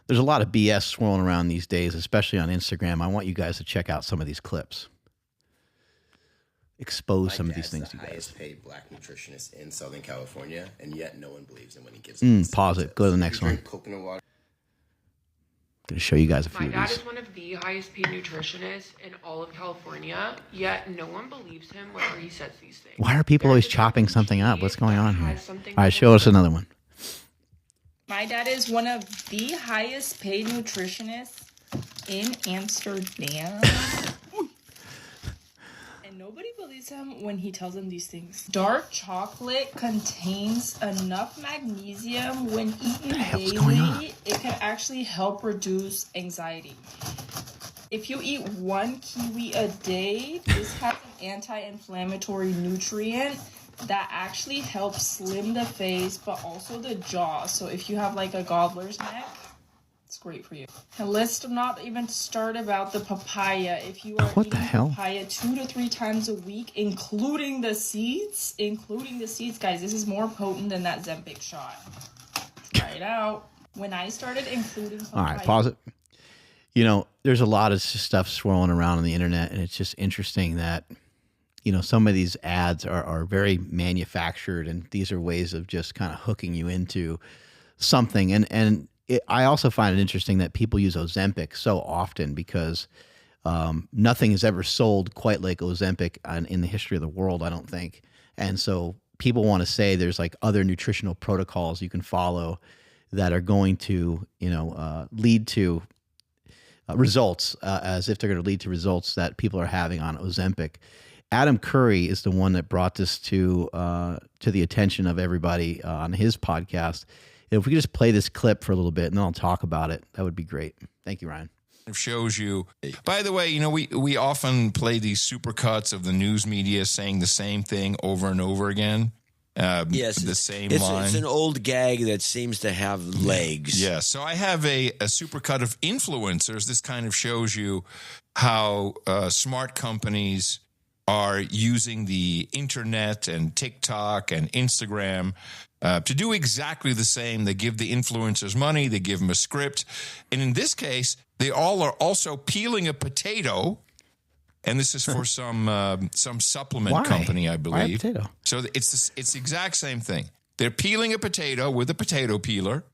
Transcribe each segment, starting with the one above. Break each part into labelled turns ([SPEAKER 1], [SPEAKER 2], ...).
[SPEAKER 1] There's a lot of BS swirling around these days, especially on Instagram. I want you guys to check out some of these clips. Expose some of these things, you guys.
[SPEAKER 2] Highest paid black nutritionist in Southern California, and yet no one believes him when he gives them.
[SPEAKER 1] Pause it. Go to the next one.
[SPEAKER 2] Coconut water.
[SPEAKER 1] I'm going to show you guys a few of
[SPEAKER 3] My dad
[SPEAKER 1] these.
[SPEAKER 3] is one of the highest paid nutritionists in all of California, yet no one believes him whenever he says these things.
[SPEAKER 1] Why are people always chopping something up? What's going on here? All right, show us another one.
[SPEAKER 4] My dad is one of the highest paid nutritionists in Amsterdam. And nobody believes him when he tells them these things. Dark chocolate contains enough magnesium when eaten daily. It can actually help reduce anxiety. If you eat 1 kiwi a day, this has an anti-inflammatory nutrient that actually helps slim the face, but also the jaw. So if you have like a gobbler's neck, it's great for you. And let's not even start about the papaya. If you are eating papaya 2 to 3 times a week, including the seeds, guys, this is more potent than that Zempic shot. Try it out. When I started including papaya.
[SPEAKER 1] All right, pause it. You know, there's a lot of stuff swirling around on the internet, and it's just interesting that, you know, some of these ads are very manufactured, and these are ways of just kind of hooking you into something. And I also find it interesting that people use Ozempic so often because nothing is ever sold quite like Ozempic in the history of the world, I don't think. And so people want to say there's like other nutritional protocols you can follow that are going to, you know, lead to results as if they're going to lead to results that people are having on Ozempic. Adam Curry is the one that brought this to the attention of everybody on his podcast. If we could just play this clip for a little bit and then I'll talk about it, that would be great. Thank you, Ryan.
[SPEAKER 5] It shows you. By the way, you know, we often play these supercuts of the news media saying the same thing over and over again.
[SPEAKER 6] Yes,
[SPEAKER 5] the same line.
[SPEAKER 6] It's an old gag that seems to have legs.
[SPEAKER 5] Yeah. So I have a supercut of influencers. This kind of shows you how smart companies are using the internet and TikTok and Instagram to do exactly the same. They give the influencers money. They give them a script. And in this case, they all are also peeling a potato. And this is for some supplement company, I believe.
[SPEAKER 1] Why a potato?
[SPEAKER 5] So it's the exact same thing. They're peeling a potato with a potato peeler.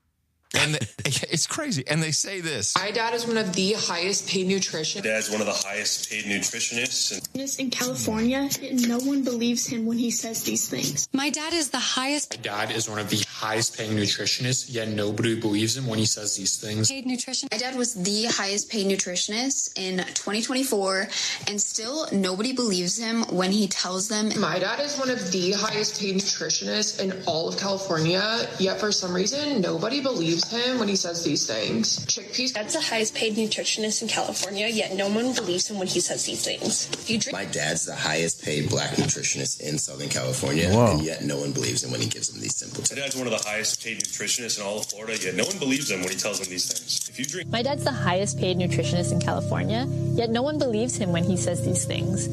[SPEAKER 5] And it's crazy. And they say this.
[SPEAKER 3] My dad is one of the highest paid nutritionists.
[SPEAKER 7] Dad's one of the highest paid nutritionists
[SPEAKER 8] in California. No one believes him when he says these things.
[SPEAKER 9] My dad is the highest.
[SPEAKER 10] My dad is one of the highest paying nutritionists, yet nobody believes him when he says these things.
[SPEAKER 9] Paid nutrition.
[SPEAKER 11] My dad was the highest paid nutritionist in 2024, and still nobody believes him when he tells them.
[SPEAKER 3] My dad is one of the highest paid nutritionists in all of California, yet for some reason, nobody believes him when he says these things. Chickpeas.
[SPEAKER 8] That's the highest paid nutritionist in California, yet no one believes him when he says these things.
[SPEAKER 2] My dad's the highest paid black nutritionist in Southern California, and yet no one believes him when he gives them these simple tips.
[SPEAKER 7] My dad's one of the highest paid nutritionists in all of Florida, yet no one believes him when he tells them these things. If you drink.
[SPEAKER 12] My dad's the highest paid nutritionist in California, yet no one believes him when he says these things.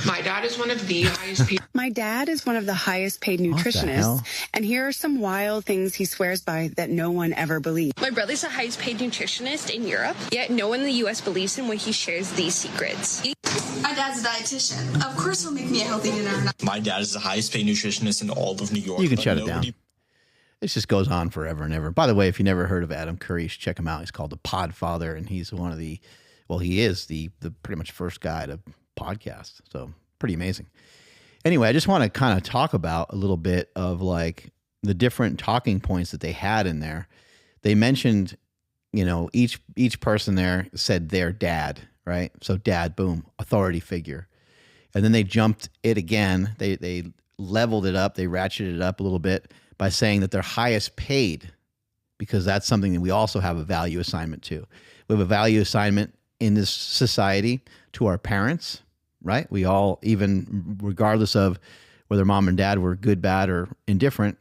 [SPEAKER 3] My dad is one of the highest paid.
[SPEAKER 13] My dad is one of the highest paid nutritionists, and here are some wild things he swears by that no one ever believes.
[SPEAKER 8] My brother's the highest paid nutritionist in Europe, yet no one in the U.S. believes him when he shares these secrets.
[SPEAKER 11] My dad's a dietitian. Of course he'll make me a healthy dinner.
[SPEAKER 10] My dad is the highest paid nutritionist in all of New York.
[SPEAKER 1] You can shut it down. This just goes on forever and ever. By the way, if you never heard of Adam Curry, you should check him out. He's called the Podfather, and he's one of the, well, he is the pretty much first guy to podcast. So pretty amazing. Anyway, I just want to kind of talk about a little bit of like the different talking points that they had in there. They mentioned, you know, each person there said their dad, right? So dad, boom, authority figure. And then they jumped it again. They leveled it up. They ratcheted it up a little bit by saying that they're highest paid, because that's something that we also have a value assignment to. We have a value assignment in this society to our parents, right? We all, even regardless of whether mom and dad were good, bad, or indifferent,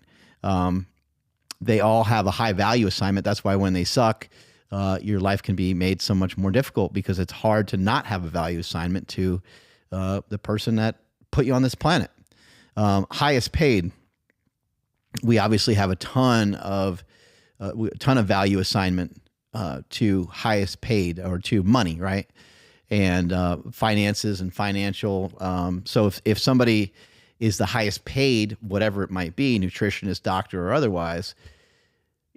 [SPEAKER 1] they all have a high value assignment. That's why when they suck, your life can be made so much more difficult, because it's hard to not have a value assignment to the person that put you on this planet. Highest paid, we obviously have a ton of value assignment to highest paid or to money, right? And finances and financial. So if somebody is the highest paid, whatever it might be, nutritionist, doctor, or otherwise,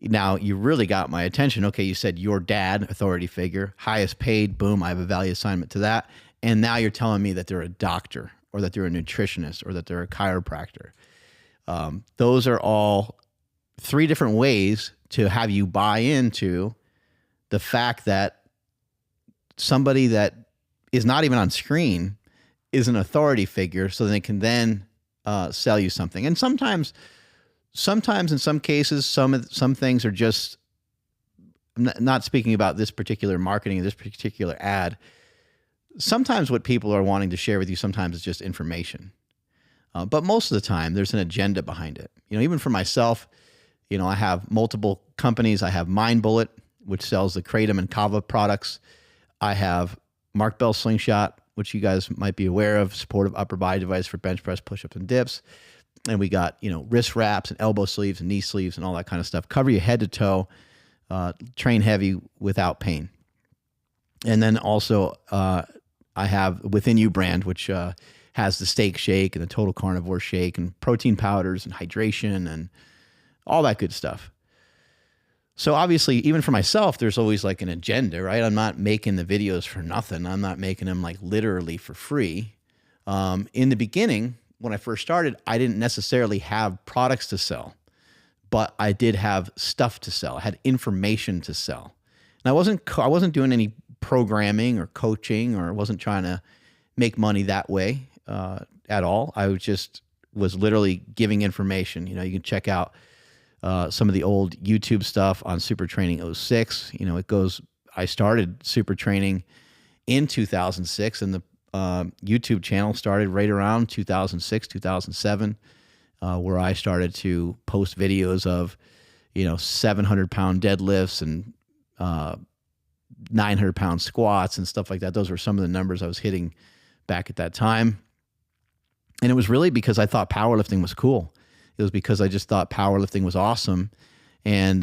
[SPEAKER 1] now you really got my attention. Okay, you said your dad, authority figure, highest paid, boom, I have a value assignment to that. And now you're telling me that they're a doctor or that they're a nutritionist or that they're a chiropractor. Those are all three different ways to have you buy into the fact that somebody that is not even on screen is an authority figure, so they can then sell you something. And sometimes in some cases, some things are just, I'm not speaking about this particular marketing, this particular ad. Sometimes what people are wanting to share with you sometimes is just information. But most of the time, there's an agenda behind it. Even for myself, I have multiple companies. I have Mind Bullet, which sells the Kratom and Kava products. I have Mark Bell Slingshot, which you guys might be aware of, supportive upper body device for bench press, push-ups, and dips. And we got, wrist wraps and elbow sleeves and knee sleeves and all that kind of stuff. Cover you head to toe, train heavy without pain. And then also I have Within You brand, which has the steak shake and the total carnivore shake and protein powders and hydration and all that good stuff. So obviously, even for myself, there's always like an agenda, right? I'm not making the videos for nothing. I'm not making them like literally for free. In the beginning, when I first started, I didn't necessarily have products to sell, but I did have stuff to sell. I had information to sell. And I wasn't doing any programming or coaching, or wasn't trying to make money that way at all. I was literally giving information. You can check out some of the old YouTube stuff on SuperTraining 06. I started SuperTraining in 2006, and the YouTube channel started right around 2006, 2007, where I started to post videos of, 700-pound deadlifts and 900-pound squats and stuff like that. Those were some of the numbers I was hitting back at that time. And it was really because I thought powerlifting was cool. It was because I just thought powerlifting was awesome. And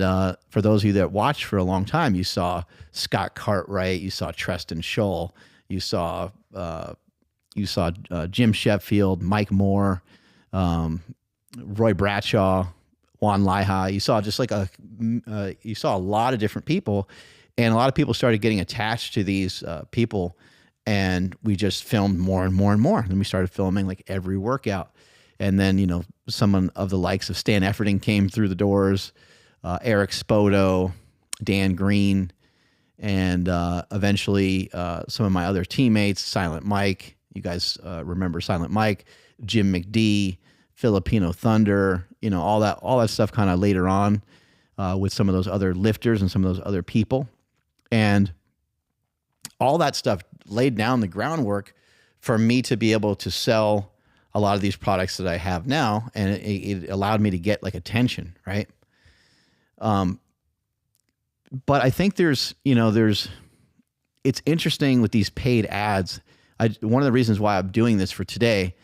[SPEAKER 1] for those of you that watched for a long time, you saw Scott Cartwright, you saw Treston Scholl, you saw Jim Sheffield, Mike Moore, Roy Bradshaw, Juan Laiha. You saw just like you saw a lot of different people, and a lot of people started getting attached to these people, and we just filmed more and more and more. Then we started filming like every workout. And then, someone of the likes of Stan Efferding came through the doors, Eric Spoto, Dan Green, and eventually some of my other teammates, Silent Mike. You guys remember Silent Mike, Jim McD, Filipino Thunder, all that stuff kind of later on with some of those other lifters and some of those other people. And all that stuff laid down the groundwork for me to be able to sell a lot of these products that I have now, and it allowed me to get like attention, right? But I think it's interesting with these paid ads. One of the reasons why I'm doing this for today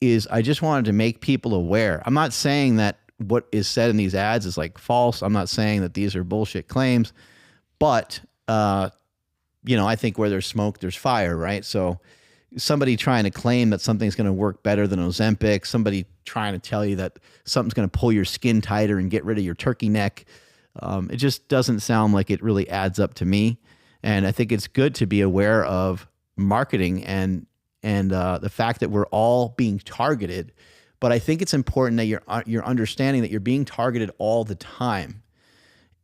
[SPEAKER 1] is I just wanted to make people aware. I'm not saying that what is said in these ads is like false. I'm not saying that these are bullshit claims, but I think where there's smoke, there's fire, right? So somebody trying to claim that something's going to work better than Ozempic, somebody trying to tell you that something's going to pull your skin tighter and get rid of your turkey neck. It just doesn't sound like it really adds up to me. And I think it's good to be aware of marketing and the fact that we're all being targeted. But I think it's important that you're understanding that you're being targeted all the time.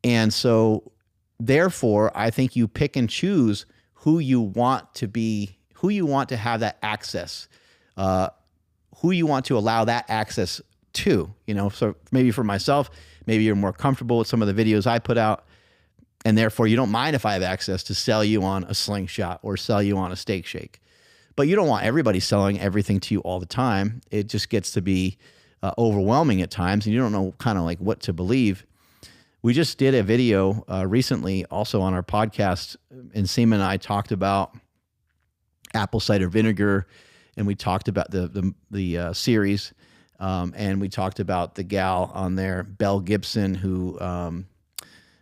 [SPEAKER 1] And so therefore, I think you pick and choose who you want to be, who you want to have that access, who you want to allow that access to, so maybe for myself, maybe you're more comfortable with some of the videos I put out, and therefore you don't mind if I have access to sell you on a slingshot or sell you on a steak shake. But you don't want everybody selling everything to you all the time. It just gets to be overwhelming at times, and you don't know kind of like what to believe. We just did a video recently also on our podcast, and Seema and I talked about apple cider vinegar, and we talked about the series, and we talked about the gal on there, Belle Gibson, who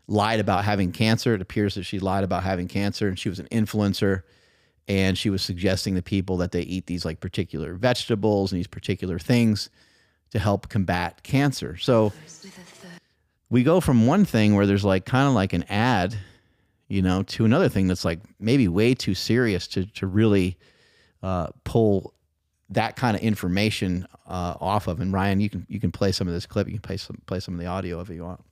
[SPEAKER 1] lied about having cancer. It appears that she lied about having cancer, and she was an influencer, and she was suggesting to people that they eat these like particular vegetables and these particular things to help combat cancer. So we go from one thing where there's like kind of like an ad, you know, to another thing that's like maybe way too serious to really pull that kind of information off of. And Ryan, you can play some of this clip. You can play some of the audio if you want.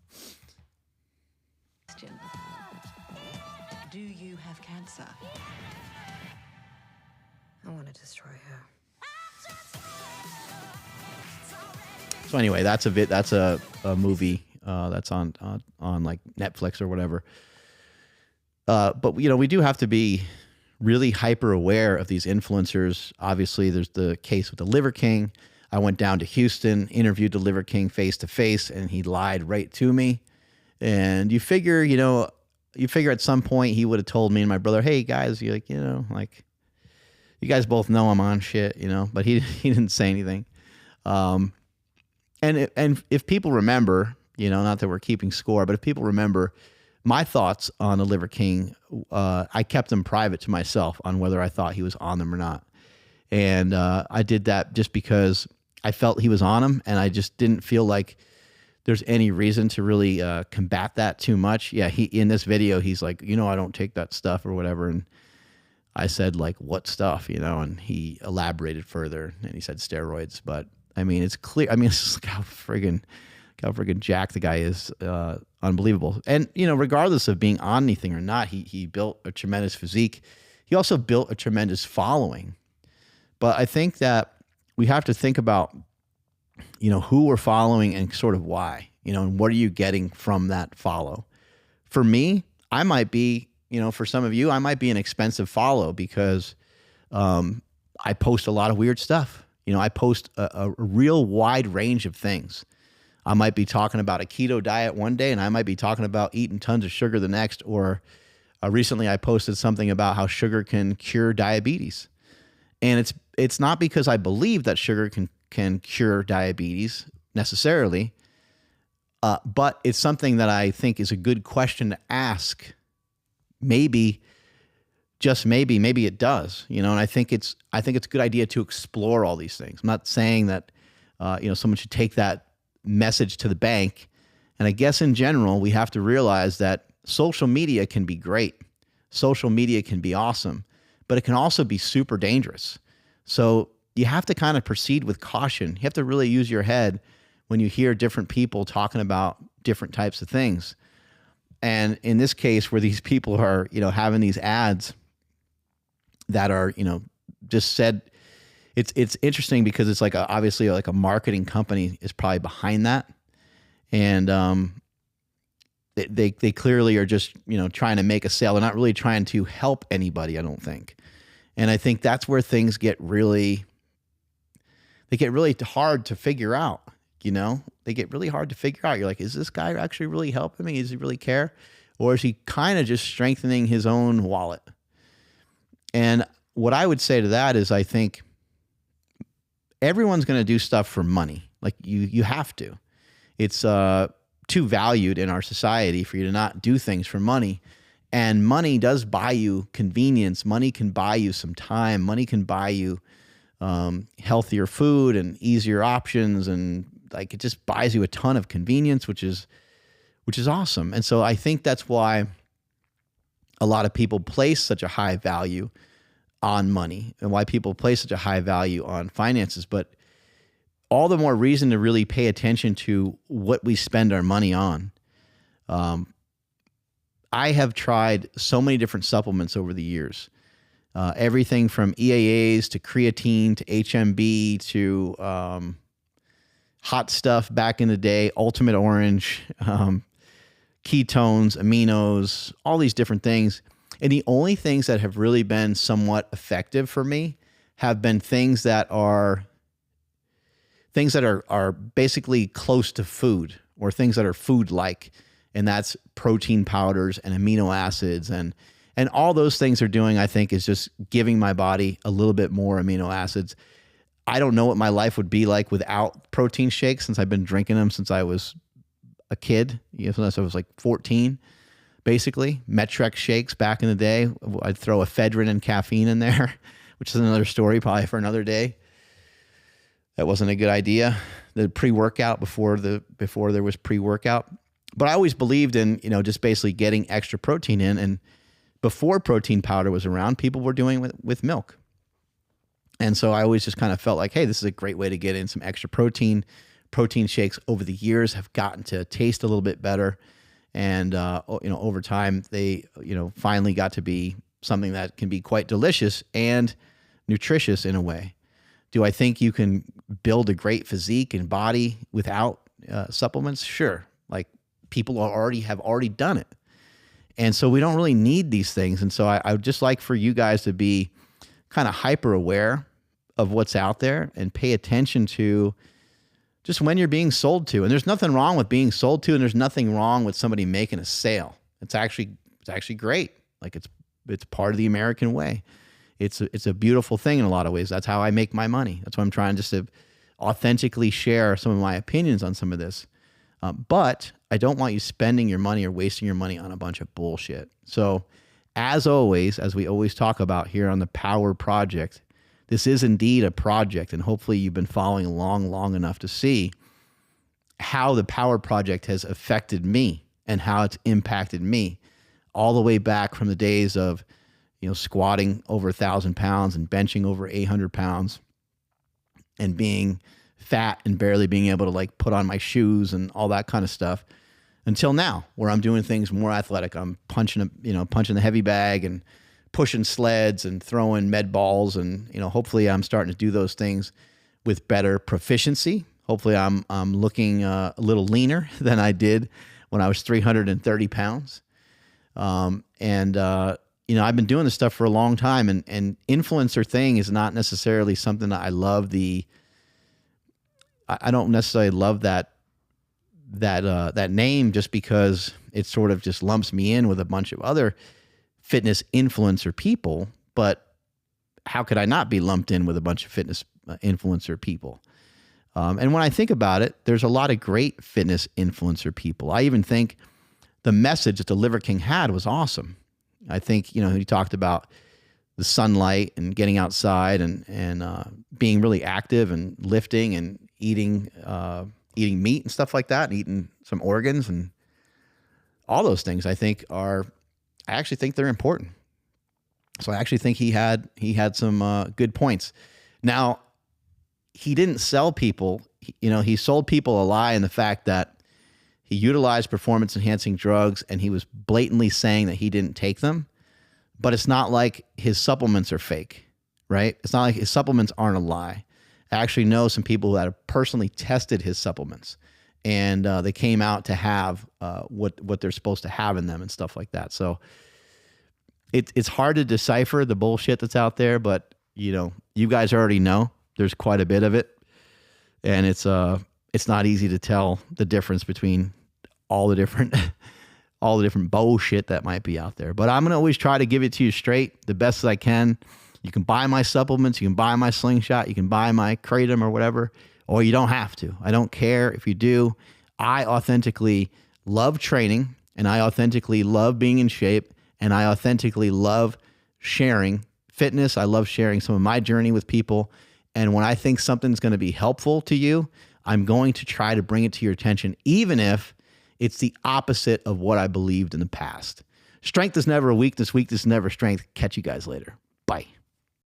[SPEAKER 9] Do you have cancer? I want to destroy her.
[SPEAKER 1] So anyway, that's a movie that's on like Netflix or whatever. But you know, we do have to be really hyper aware of these influencers. Obviously, there's the case with the Liver King. I went down to Houston, interviewed the Liver King face to face, and he lied right to me. And you figure at some point he would have told me and my brother, "Hey guys, you you guys both know I'm on shit," you know. But he didn't say anything. And if people remember, you know, not that we're keeping score, but if people remember my thoughts on the Liver King, I kept them private to myself on whether I thought he was on them or not. And I did that just because I felt he was on them, and I just didn't feel like there's any reason to really combat that too much. Yeah, in this video, he's like, you know, I don't take that stuff or whatever. And I said, like, what stuff, you know? And he elaborated further, and he said steroids. But I mean, it's clear. I mean, it's like how friggin' jacked the guy is. Unbelievable. And, you know, regardless of being on anything or not, he built a tremendous physique. He also built a tremendous following. But I think that we have to think about, you know, who we're following and sort of why, you know, and what are you getting from that follow? For me, I might be, you know, for some of you, I might be an expensive follow because I post a lot of weird stuff. You know, I post a real wide range of things. I might be talking about a keto diet one day, and I might be talking about eating tons of sugar the next. Or recently I posted something about how sugar can cure diabetes. And it's not because I believe that sugar can cure diabetes necessarily, but it's something that I think is a good question to ask. Maybe, just maybe it does, you know. And I think it's a good idea to explore all these things. I'm not saying that you know, someone should take that message to the bank. And I guess in general, we have to realize that social media can be great. Social media can be awesome, but it can also be super dangerous. So you have to kind of proceed with caution. You have to really use your head when you hear different people talking about different types of things. And in this case, where these people are, you know, having these ads that are, you know, just said, it's interesting because it's like obviously like a marketing company is probably behind that. And they clearly are just, you know, trying to make a sale. They're not really trying to help anybody, I don't think. And I think that's where things get really hard to figure out, you know? They get really hard to figure out. You're like, is this guy actually really helping me? Does he really care? Or is he kind of just strengthening his own wallet? And what I would say to that is I think everyone's going to do stuff for money. Like you have to. It's too valued in our society for you to not do things for money. And money does buy you convenience. Money can buy you some time. Money can buy you healthier food and easier options. And like, it just buys you a ton of convenience, which is awesome. And so I think that's why a lot of people place such a high value on money and why people place such a high value on finances. But all the more reason to really pay attention to what we spend our money on. I have tried so many different supplements over the years. Everything from EAAs to creatine to HMB to hot stuff back in the day, Ultimate Orange, ketones, aminos, all these different things. And the only things that have really been somewhat effective for me have been things that are basically close to food or things that are food-like. And that's protein powders and amino acids. And all those things are doing, I think, is just giving my body a little bit more amino acids. I don't know what my life would be like without protein shakes since I've been drinking them since I was a kid, since I was like 14, basically. Metrex shakes back in the day. I'd throw ephedrine and caffeine in there, which is another story probably for another day. That wasn't a good idea. The pre-workout before there was pre-workout. But I always believed in, just basically getting extra protein in. And before protein powder was around, people were doing it with milk. And so I always just kind of felt like, hey, this is a great way to get in some extra protein. Protein shakes over the years have gotten to taste a little bit better. And, over time, they, finally got to be something that can be quite delicious and nutritious in a way. Do I think you can build a great physique and body without supplements? Sure. Like people have already done it. And so we don't really need these things. And so I would just like for you guys to be kind of hyper aware of what's out there and pay attention to just when you're being sold to. And there's nothing wrong with being sold to, and there's nothing wrong with somebody making a sale. It's actually great. Like it's part of the American way. It's a beautiful thing in a lot of ways. That's how I make my money. That's why I'm trying just to authentically share some of my opinions on some of this. But I don't want you spending your money or wasting your money on a bunch of bullshit. So as always, as we always talk about here on the Power Project, this is indeed a project, and hopefully you've been following along long enough to see how the Power Project has affected me and how it's impacted me all the way back from the days of, squatting over 1,000 pounds and benching over 800 pounds and being fat and barely being able to like put on my shoes and all that kind of stuff until now, where I'm doing things more athletic. I'm punching the heavy bag and pushing sleds and throwing med balls. And, hopefully I'm starting to do those things with better proficiency. Hopefully I'm looking a little leaner than I did when I was 330 pounds. I've been doing this stuff for a long time, and influencer thing is not necessarily something that I love. I don't necessarily love that name just because it sort of just lumps me in with a bunch of other fitness influencer people. But how could I not be lumped in with a bunch of fitness influencer people? And when I think about it, there's a lot of great fitness influencer people. I even think the message that the Liver King had was awesome. I think, he talked about the sunlight and getting outside and being really active and lifting and eating meat and stuff like that, and eating some organs and all those things. I actually think they're important. So I actually think he had some good points. Now, he didn't sell people. He sold people a lie in the fact that he utilized performance-enhancing drugs, and he was blatantly saying that he didn't take them. But it's not like his supplements are fake, right? It's not like his supplements aren't a lie. I actually know some people who have personally tested his supplements, and they came out to have what they're supposed to have in them and stuff like that. So it's hard to decipher the bullshit that's out there, but you guys already know there's quite a bit of it, and it's not easy to tell the difference between all the different bullshit that might be out there. But I'm going to always try to give it to you straight, the best that I can. You can buy my supplements, you can buy my Slingshot, you can buy my Kratom or whatever, or you don't have to. I don't care if you do. I authentically love training, and I authentically love being in shape, and I authentically love sharing fitness. I love sharing some of my journey with people. And when I think something's going to be helpful to you, I'm going to try to bring it to your attention, even if it's the opposite of what I believed in the past. Strength is never a weakness. Weakness is never strength. Catch you guys later. Bye.